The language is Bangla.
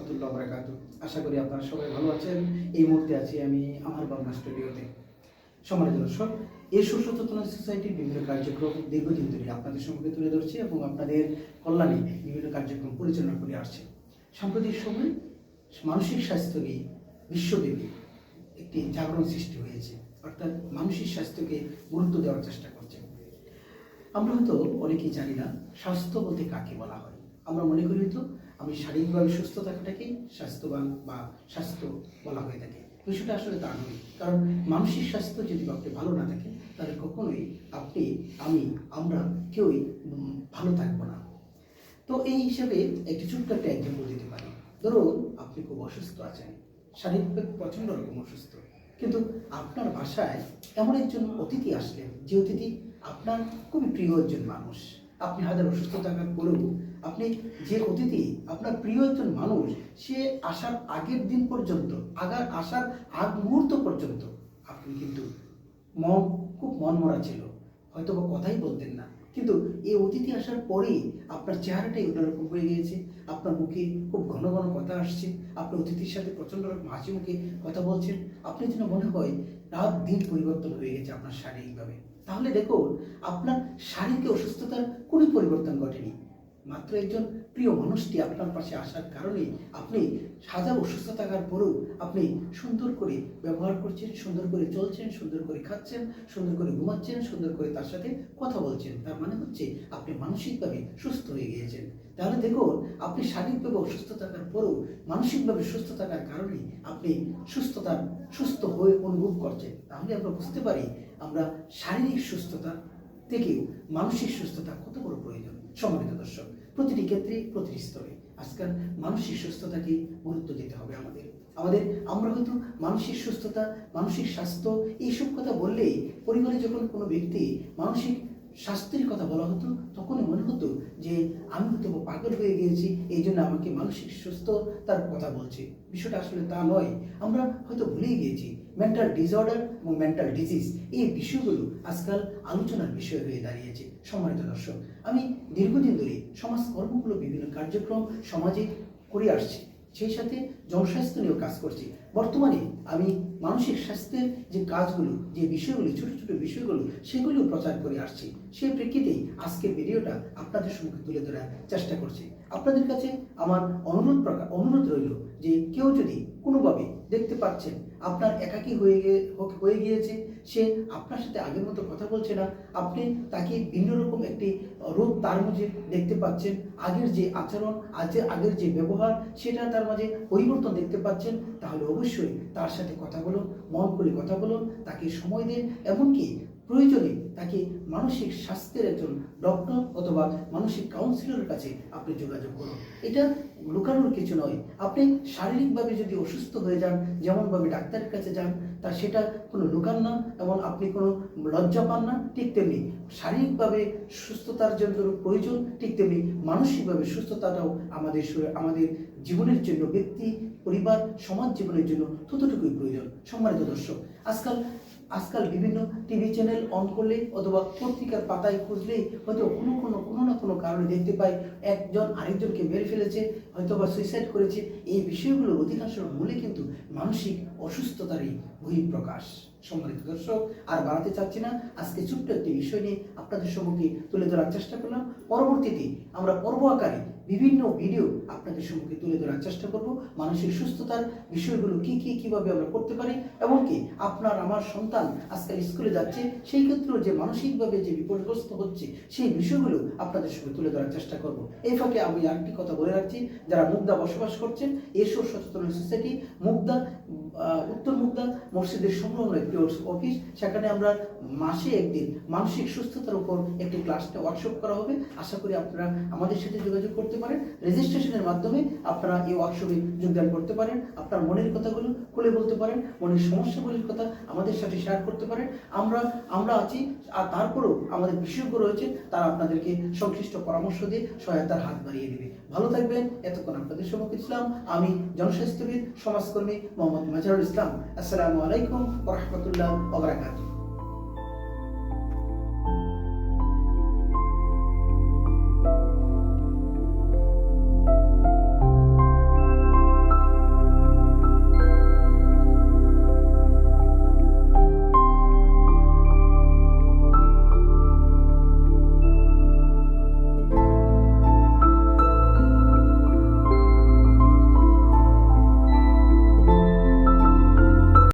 রহমতুল্লাহ বারাকাতু। আশা করি আপনারা সবাই ভালো আছেন। এই মুহূর্তে আছি আমি আমার বাংলা স্টুডিওতে। সম্মানিত দর্শক, এই সুসচেতনা সোসাইটির বিভিন্ন কার্যক্রম দীর্ঘদিন ধরে আপনাদের সম্মুখে তুলে ধরছে এবং আপনাদের কল্যাণে বিভিন্ন কার্যক্রম পরিচালনা করে আসছে। সাম্প্রতিক সময়ে মানসিক স্বাস্থ্য নিয়ে বিশ্বব্যাপী একটি জাগরণ সৃষ্টি হয়েছে, অর্থাৎ মানসিক স্বাস্থ্যকে গুরুত্ব দেওয়ার চেষ্টা করছে। আমরা হয়তো অনেকেই জানি না স্বাস্থ্য বলতে কাকে বলা হয়। আমরা মনে করি হয়তো আমি শারীরিকভাবে সুস্থ থাকাটাকেই স্বাস্থ্যবান বা স্বাস্থ্য বলা হয়ে থাকে। বিষয়টা আসলে তা নয়, কারণ মানসিক স্বাস্থ্য যদি আপনি ভালো না থাকেন তাহলে কখনোই আপনি, আমরা কেউই ভালো থাকবো না। তো এই হিসাবে একটি ছোট্ট একটা এক্সাম্পল দিতে পারি। ধরুন আপনি খুব অসুস্থ আছেন, শারীরিকভাবে প্রচণ্ড রকম অসুস্থ, কিন্তু আপনার বাসায় এমন একজন অতিথি আসলেন যে অতিথি আপনার খুবই প্রিয় একজন মানুষ। আপনি হাজার অসুস্থ থাকার পরেও আপনি যে অতিথি আপনার প্রিয় একজন মানুষ, সে আসার আগের দিন পর্যন্ত, আসার আগ মুহূর্ত পর্যন্ত আপনি কিন্তু খুব মনমরা ছিল, হয়তো বা কথাই বলতেন না, কিন্তু এই অতিথি আসার পরেই আপনার চেহারাটাই অন্যরকম হয়ে গিয়েছে। আপনার মুখে খুব ঘন ঘন কথা আসছে, আপনার অতিথির সাথে প্রচণ্ড রকম হাসি মুখে কথা বলছেন। আপনি যেন মনে হয় রাত দিন পরিবর্তন হয়ে গেছে আপনার শারীরিকভাবে। তাহলে দেখুন, আপনার শারীরিক অসুস্থতার কোনো পরিবর্তন ঘটেনি, মাত্র একজন প্রিয় মানুষটি আপনার পাশে আসার কারণে আপনি হাজার অসুস্থ থাকার পরেও আপনি সুন্দর করে ব্যবহার করছেন, সুন্দর করে চলছেন, সুন্দর করে খাচ্ছেন, সুন্দর করে ঘুমাচ্ছেন, সুন্দর করে তার সাথে কথা বলছেন। তার মানে হচ্ছে আপনি মানসিকভাবে সুস্থ হয়ে গিয়েছেন। তাহলে দেখুন, আপনি শারীরিকভাবে অসুস্থ থাকার পরেও মানসিকভাবে সুস্থ থাকার কারণে আপনি সুস্থ হয়ে অনুভব করছেন। তাহলে আমরা বুঝতে পারি আমরা শারীরিক সুস্থতা থেকেও মানসিক সুস্থতা কত বড় প্রয়োজন। সম্মানিত দর্শক, প্রতিটি ক্ষেত্রে, প্রতিটি স্তরে আজকাল মানসিক সুস্থতাকে গুরুত্ব দিতে হবে আমরা হয়তো মানসিক সুস্থতা, মানসিক স্বাস্থ্য এইসব কথা বললেই পরিবারে যখন কোনো ব্যক্তি মানসিক স্বাস্থ্যের কথা বলা হতো তখনই মনে হতো যে আমি হয়তো পাগল হয়ে গিয়েছি, এই জন্য আমাকে মানসিক সুস্থতার কথা বলছে। বিষয়টা আসলে তা নয়। আমরা হয়তো ভুলেই গিয়েছি মেন্টাল ডিসঅর্ডার এবং মেন্টাল ডিজিজ, এই বিষয়গুলো আজকাল আলোচনার বিষয় হয়ে দাঁড়িয়েছে। সম্মানিত দর্শক, আমি দীর্ঘদিন ধরে সমাজকর্মগুলো বিভিন্ন কার্যক্রম সমাজে করে আসছি, সেই সাথে জনস্বাস্থ্য নিয়েও কাজ করছি। বর্তমানে আমি মানসিক স্বাস্থ্যের যে কাজগুলো, যে বিষয়গুলো, ছোট ছোট বিষয়গুলো, সেগুলিও প্রচার করে আসছি। সেই প্রেক্ষিতেই আজকের ভিডিওটা আপনাদের সম্মুখে তুলে ধরার চেষ্টা করছি। আপনাদের কাছে আমার অনুরোধ রইল যে কেউ যদি কোনোভাবে দেখতে পাচ্ছেন আপনার একাকী হয়ে গিয়েছে, সে আপনার সাথে আগের মতো কথা বলছে না, আপনি তাকে ভিন্ন রকম একটি রূপ তার মাঝে দেখতে পাচ্ছেন, আগের যে আচরণ, আগের যে ব্যবহার, সেটা তার মাঝে পরিবর্তন দেখতে পাচ্ছেন, তাহলে অবশ্যই তার সাথে কথা বলুন, মন করে কথা বলুন, তাকে সময় দিন, এমনকি প্রয়োজনে তাকে মানসিক স্বাস্থ্যের একজন ডক্টর অথবা মানসিক কাউন্সিলরের কাছে আপনি যোগাযোগ করুন। এটা লুকানোর কিছু নয়। আপনি শারীরিকভাবে যদি অসুস্থ হয়ে যান, যেমনভাবে ডাক্তারের কাছে যান, তা সেটা কোনো লুকান না এবং আপনি কোনো লজ্জা পান না, ঠিক তেমনি শারীরিকভাবে সুস্থতার জন্য প্রয়োজন, ঠিক তেমনি মানসিকভাবে সুস্থতাটাও আমাদের জীবনের জন্য, ব্যক্তি, পরিবার, সমাজ জীবনের জন্য ততটুকুই প্রয়োজন। সম্মানিত দর্শক, আজকাল বিভিন্ন টিভি চ্যানেল অন করলে অথবা পত্রিকার পাতায় খুঁজলেই হয়তো কোনো না কোনো কারণে দেখতে পাই একজন আরেকজনকে মেরে ফেলেছে, হয়তো বা সুইসাইড করেছে। এই বিষয়গুলোর অধিকাংশ মূলে কিন্তু মানসিক অসুস্থতারই বহিঃপ্রকাশ। সম্মানিত দর্শক, আর বাড়াতে চাচ্ছি না, আজকে ছোট্ট একটি বিষয় নিয়ে আপনাদের সম্মুখে তুলে ধরার চেষ্টা করলাম। পরবর্তীতে আমরা পর্ব আকারে বিভিন্ন ভিডিও আপনাদের সম্মুখে তুলে ধরার চেষ্টা করব। মানসিক সুস্থতার বিষয়গুলো কিভাবে আমরা করতে পারি, এমনকি আপনার আমার সন্তান আজকাল স্কুলে যাচ্ছে, সেই ক্ষেত্রেও যে মানসিকভাবে যে বিপর্যস্ত হচ্ছে, সেই বিষয়গুলো আপনাদের সঙ্গে তুলে ধরার চেষ্টা করব। এই ফাঁকে আমি আরেকটি কথা বলে রাখছি, যারা মুগদা বসবাস করছেন, এসো সচেতন সোসাইটি মুগদা, উত্তর মুগদা মসজিদের সংলগ্ন একটি অফিস, সেখানে আমরা মাসে একদিন মানসিক সুস্থতার উপর একটি ওয়ার্কশপ করা হবে। আশা করি আপনারা আমাদের সাথে যোগাযোগ করতে পারেন। রেজিস্ট্রেশনের মাধ্যমে আপনারা এই ওয়ার্কশপে যোগদান করতে পারেন। আপনার মনের কথাগুলো খুলে বলতে পারেন, মনের সমস্যাগুলির কথা আমাদের সাথে শেয়ার করতে পারেন। আমরা আছি, আর তারপরেও আমাদের বিশেষজ্ঞ রয়েছে, তারা আপনাদেরকে সংশ্লিষ্ট পরামর্শ দিয়ে সহায়তার হাত বাড়িয়ে দেবে। ভালো থাকবেন। এতক্ষণ আপনাদের সম্মুখে ছিলাম আমি জনস্বাস্থ্যবিদ, সমাজকর্মী মোহাম্মদ মাজহারুল ইসলাম। আসসালামু আলাইকুম ওয়া রাহমাতুল্লাহি ওয়া বারাকাতুহু।